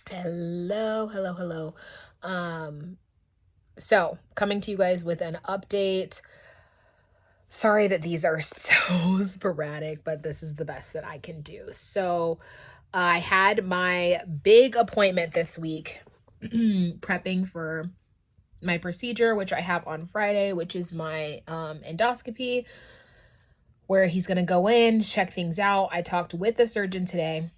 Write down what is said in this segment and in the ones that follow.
Hello, hello, hello. So coming to you guys with an update. Sorry that these are so sporadic, but this is the best that I can do. So I had my big appointment this week, prepping for my procedure, which I have on Friday, which is my endoscopy, where he's going to go in, check things out. I talked with the surgeon today.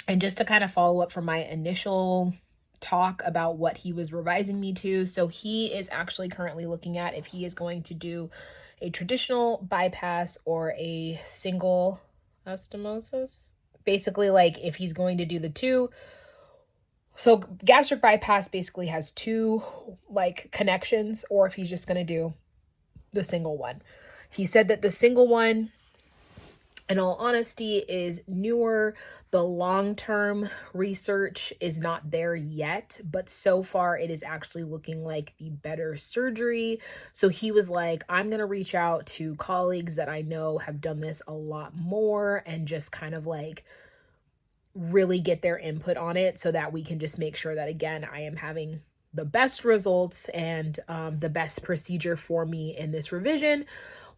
And just to kind of follow up from my initial talk about what he was revising me to. So he is actually currently looking at if he is going to do a traditional bypass or a single anastomosis. Basically, like if he's going to do the two. So gastric bypass basically has two like connections, or if he's just going to do the single one. He said that the single one, in all honesty, is newer. The long-term research is not there yet, but so far it is actually looking like the better surgery. So he was like, I'm going to reach out to colleagues that I know have done this a lot more and just kind of like really get their input on it so that we can just make sure that, again, I am having the best results and the best procedure for me in this revision,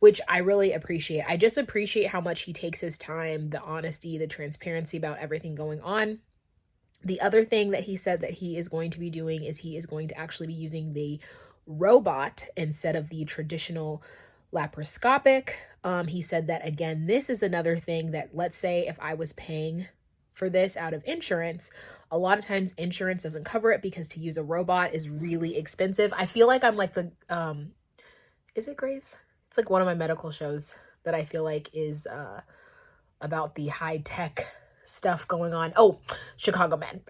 which I really appreciate. I just appreciate how much he takes his time, the honesty, the transparency about everything going on. The other thing that he said that he is going to be doing is he is going to actually be using the robot instead of the traditional laparoscopic. He said that, again, this is another thing that, let's say if I was paying for this out of insurance, a lot of times insurance doesn't cover it because to use a robot is really expensive. I feel like I'm like the, is it Grace? It's like one of my medical shows that I feel like is about the high tech stuff going on. Oh, Chicago Men.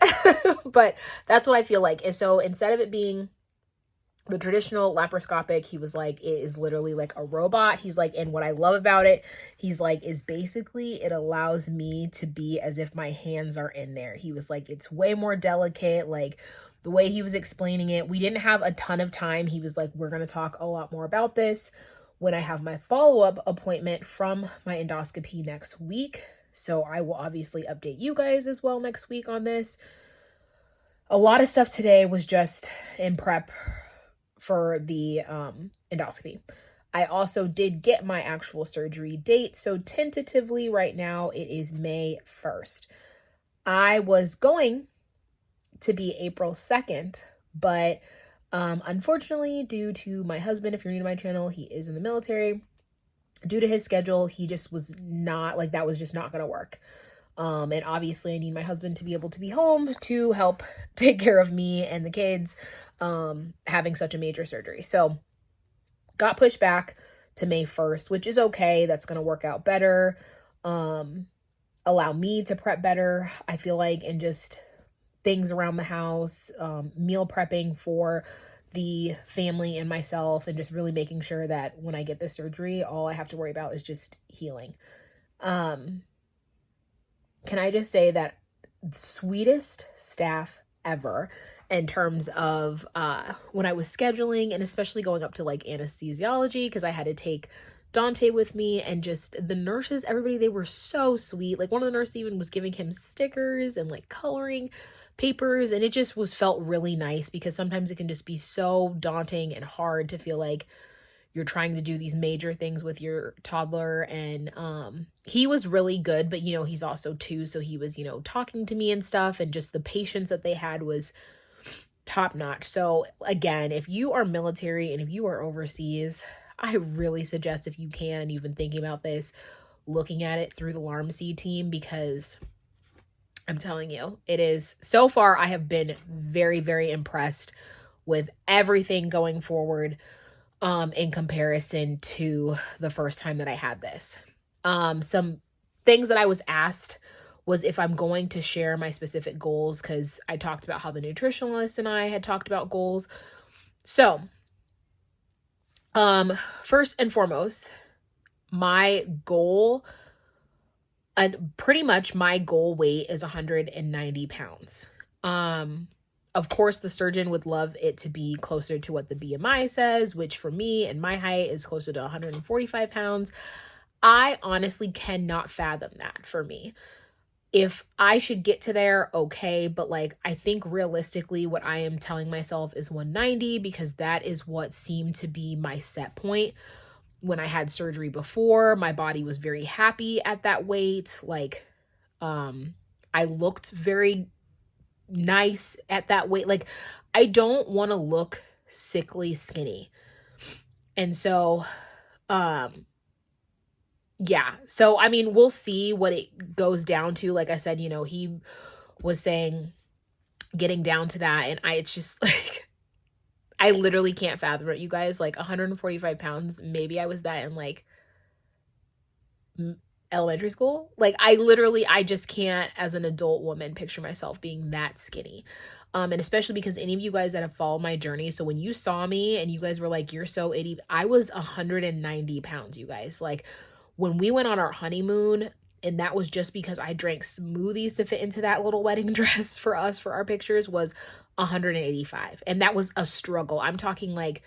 But that's what I feel like. And so instead of it being the traditional laparoscopic, he was like, it is literally like a robot. He's like, and what I love about it, he's like, is basically it allows me to be as if my hands are in there. He was like, it's way more delicate. Like the way he was explaining it, we didn't have a ton of time. He was like, we're going to talk a lot more about this when I have my follow-up appointment from my endoscopy next week. So I will obviously update you guys as well next week on this. A lot of stuff today was just in prep for the endoscopy. I also did get my actual surgery date. So tentatively right now it is May 1st. I was going to be April 2nd, but unfortunately, due to my husband, if you're new to my channel, he is in the military. Due to his schedule, he just was not, like, that was just not going to work. And obviously I need my husband to be able to be home to help take care of me and the kids, having such a major surgery. So got pushed back to May 1st, which is okay. That's going to work out better. Allow me to prep better, I feel like, and just things around the house, meal prepping for the family and myself, and just really making sure that when I get this surgery, all I have to worry about is just healing. Can I just say that sweetest staff ever in terms of when I was scheduling, and especially going up to like anesthesiology, because I had to take Dante with me, and just the nurses, everybody, they were so sweet. Like one of the nurses even was giving him stickers and like coloring papers, and it just felt really nice, because sometimes it can just be so daunting and hard to feel like you're trying to do these major things with your toddler. And he was really good, but you know, he's also 2, so he was, you know, talking to me and stuff, and just the patience that they had was top notch. So again, if you are military and if you are overseas, I really suggest, if you can, you've been thinking about this, looking at it through the LARMC team, because I'm telling you, it is, so far I have been very, very impressed with everything going forward, in comparison to the first time that I had this. Some things that I was asked was if I'm going to share my specific goals, because I talked about how the nutritionalist and I had talked about goals. So, first and foremost, my goal, and pretty much my goal weight is 190 pounds. Of course, the surgeon would love it to be closer to what the BMI says, which for me and my height is closer to 145 pounds. I honestly cannot fathom that for me. If I should get to there, okay, but like I think realistically what I am telling myself is 190 because that is what seemed to be my set point. When I had surgery before, my body was very happy at that weight. Like I looked very nice at that weight. Like I don't want to look sickly skinny. And so yeah. So I mean, we'll see what it goes down to. Like I said, you know, he was saying getting down to that, and it's just like I literally can't fathom it, you guys. Like 145 pounds, maybe I was that in like elementary school. Like I just can't, as an adult woman, picture myself being that skinny. And especially because any of you guys that have followed my journey, so when you saw me and you guys were like, you're so itty, I was 190 pounds, you guys. Like when we went on our honeymoon, and that was just because I drank smoothies to fit into that little wedding dress for us for our pictures, was 185. And that was a struggle. I'm talking like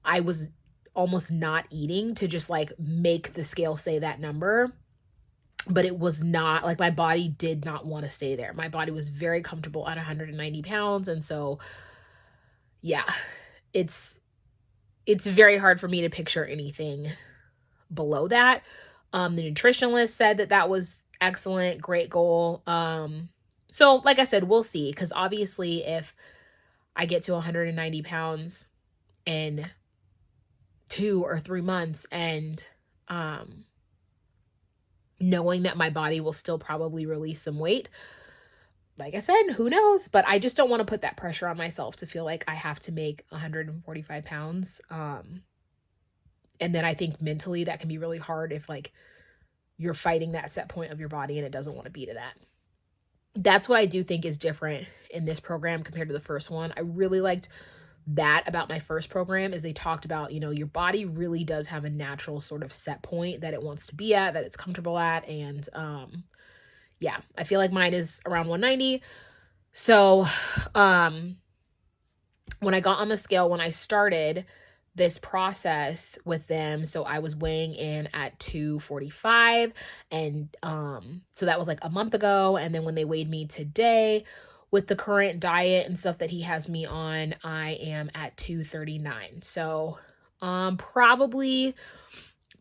I was almost not eating to just like make the scale say that number. But it was not like my body did not want to stay there. My body was very comfortable at 190 pounds. And so, yeah, it's very hard for me to picture anything below that. The nutritionist said that was excellent, great goal. So like I said, we'll see. Cause obviously if I get to 190 pounds in 2 or 3 months and, knowing that my body will still probably release some weight, like I said, who knows? But I just don't want to put that pressure on myself to feel like I have to make 145 pounds. And then I think mentally that can be really hard if like you're fighting that set point of your body and it doesn't want to be to that. That's what I do think is different in this program compared to the first one. I really liked that about my first program is they talked about, you know, your body really does have a natural sort of set point that it wants to be at, that it's comfortable at. And yeah, I feel like mine is around 190. So when I got on the scale, when I started this process with them, so I was weighing in at 245, and so that was like a month ago. And then when they weighed me today, with the current diet and stuff that he has me on, I am at 239. So probably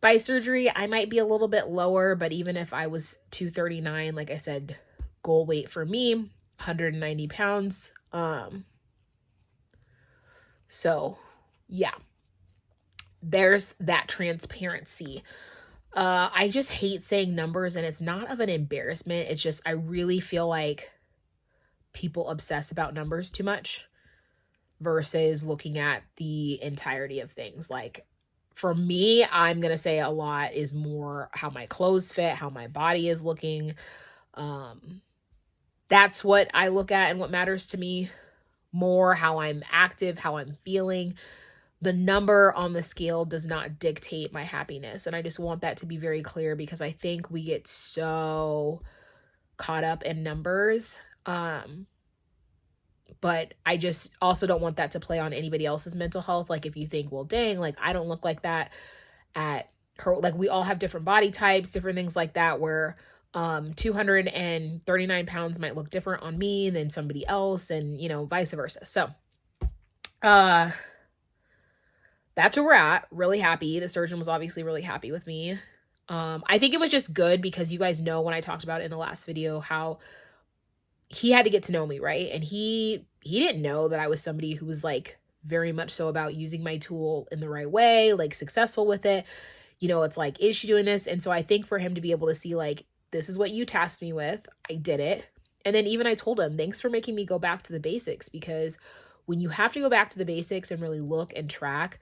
by surgery I might be a little bit lower, but even if I was 239, like I said, goal weight for me 190 pounds. So yeah, there's that transparency. I just hate saying numbers, and it's not of an embarrassment. It's just I really feel like people obsess about numbers too much versus looking at the entirety of things. Like for me, I'm going to say a lot is more how my clothes fit, how my body is looking. That's what I look at and what matters to me more, how I'm active, how I'm feeling. The number on the scale does not dictate my happiness. And I just want that to be very clear because I think we get so caught up in numbers. But I just also don't want that to play on anybody else's mental health. Like if you think, well, dang, like I don't look like that at her, like we all have different body types, different things like that, where 239 pounds might look different on me than somebody else, and you know, vice versa. So that's where we're at. Really happy. The surgeon was obviously really happy with me. I think it was just good because you guys know when I talked about it in the last video how he had to get to know me, right? And he didn't know that I was somebody who was like very much so about using my tool in the right way, like successful with it. You know, it's like, is she doing this? And so I think for him to be able to see like, this is what you tasked me with, I did it. And then even I told him, thanks for making me go back to the basics, because when you have to go back to the basics and really look and track,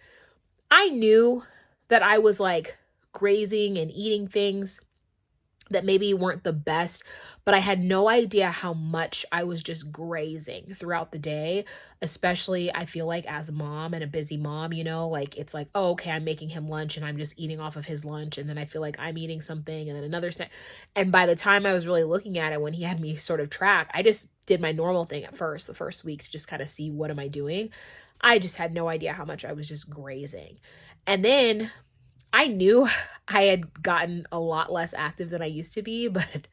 I knew that I was like grazing and eating things that maybe weren't the best, but I had no idea how much I was just grazing throughout the day. Especially I feel like as a mom and a busy mom, you know, like it's like, oh, okay, I'm making him lunch and I'm just eating off of his lunch. And then I feel like I'm eating something and then another snack. And by the time I was really looking at it, when he had me sort of track, I just did my normal thing at first, the first week, to just kind of see what am I doing. I just had no idea how much I was just grazing. And then I knew I had gotten a lot less active than I used to be, but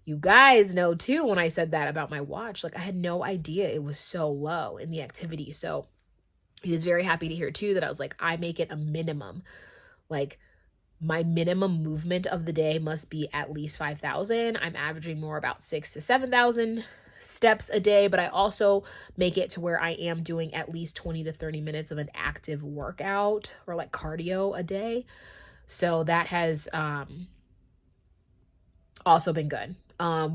You guys know too, when I said that about my watch, like I had no idea it was so low in the activity. So he was very happy to hear too that I was like, I make it a minimum. Like my minimum movement of the day must be at least 5,000. I'm averaging more about 6 to 7,000 steps a day, but I also make it to where I am doing at least 20 to 30 minutes of an active workout or like cardio a day. So that has also been good.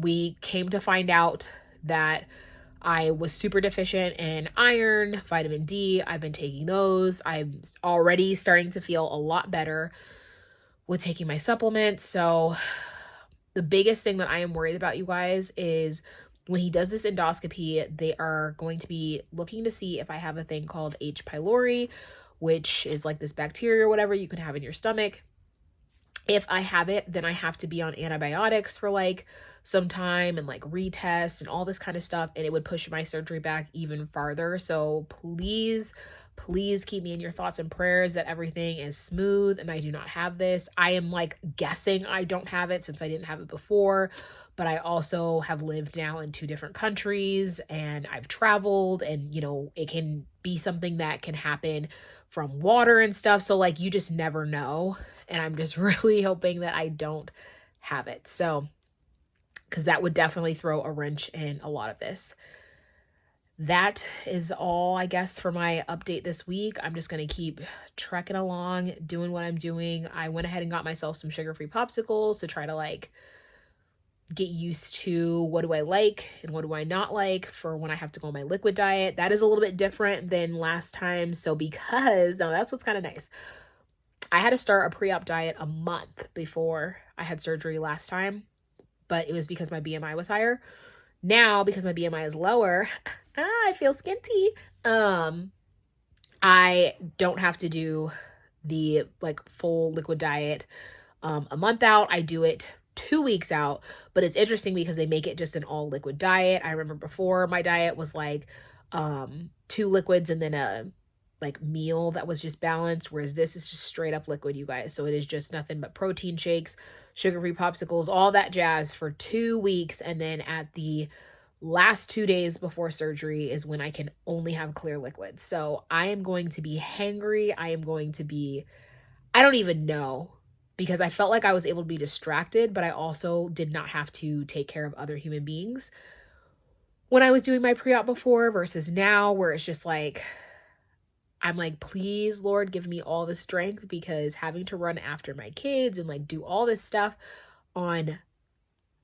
We came to find out that I was super deficient in iron, vitamin D. I've been taking those. I'm already starting to feel a lot better with taking my supplements. So the biggest thing that I am worried about, you guys, is when he does this endoscopy, they are going to be looking to see if I have a thing called H. pylori, which is like this bacteria or whatever you can have in your stomach. If I have it, then I have to be on antibiotics for like some time and like retest and all this kind of stuff. And it would push my surgery back even farther. So please, please keep me in your thoughts and prayers that everything is smooth and I do not have this. I am like guessing I don't have it since I didn't have it before, but I also have lived now in 2 different countries and I've traveled, and you know, it can be something that can happen from water and stuff. So like you just never know. And I'm just really hoping that I don't have it. So, because that would definitely throw a wrench in a lot of this. That is all, I guess, for my update this week. I'm just going to keep trekking along, doing what I'm doing. I went ahead and got myself some sugar-free popsicles to try to like get used to what do I like and what do I not like for when I have to go on my liquid diet. That is a little bit different than last time. So because, now that's what's kind of nice. I had to start a pre-op diet a month before I had surgery last time, but it was because my BMI was higher. Now, because my BMI is lower, I feel skinty. I don't have to do the like full liquid diet a month out. I do it 2 weeks out, but it's interesting because they make it just an all liquid diet. I remember before my diet was like 2 liquids and then a like meal that was just balanced, whereas this is just straight up liquid, you guys. So it is just nothing but protein shakes, sugar-free popsicles, all that jazz for 2 weeks. And then at the last 2 days before surgery is when I can only have clear liquids. So I am going to be hangry. I don't even know, because I felt like I was able to be distracted, but I also did not have to take care of other human beings when I was doing my pre-op before versus now, where it's just like, I'm like, please, Lord, give me all the strength, because having to run after my kids and like do all this stuff on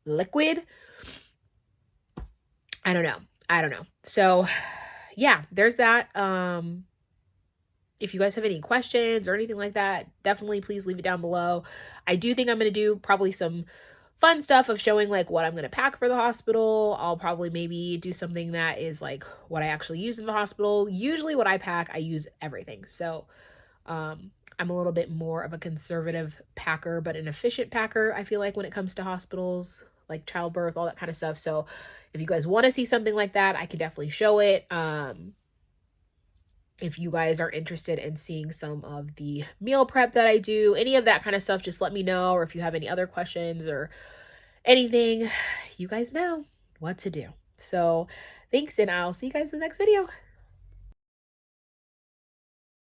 liquid, I don't know. So yeah, there's that. If you guys have any questions or anything like that, definitely please leave it down below. I do think I'm going to do probably some fun stuff of showing like what I'm going to pack for the hospital. I'll probably maybe do something that is like what I actually use in the hospital. Usually what I pack, I use everything. So I'm a little bit more of a conservative packer, but an efficient packer, I feel like, when it comes to hospitals, like childbirth, all that kind of stuff. So if you guys want to see something like that, I can definitely show it. If you guys are interested in seeing some of the meal prep that I do, any of that kind of stuff, just let me know. Or if you have any other questions or anything, you guys know what to do. So thanks, and I'll see you guys in the next video.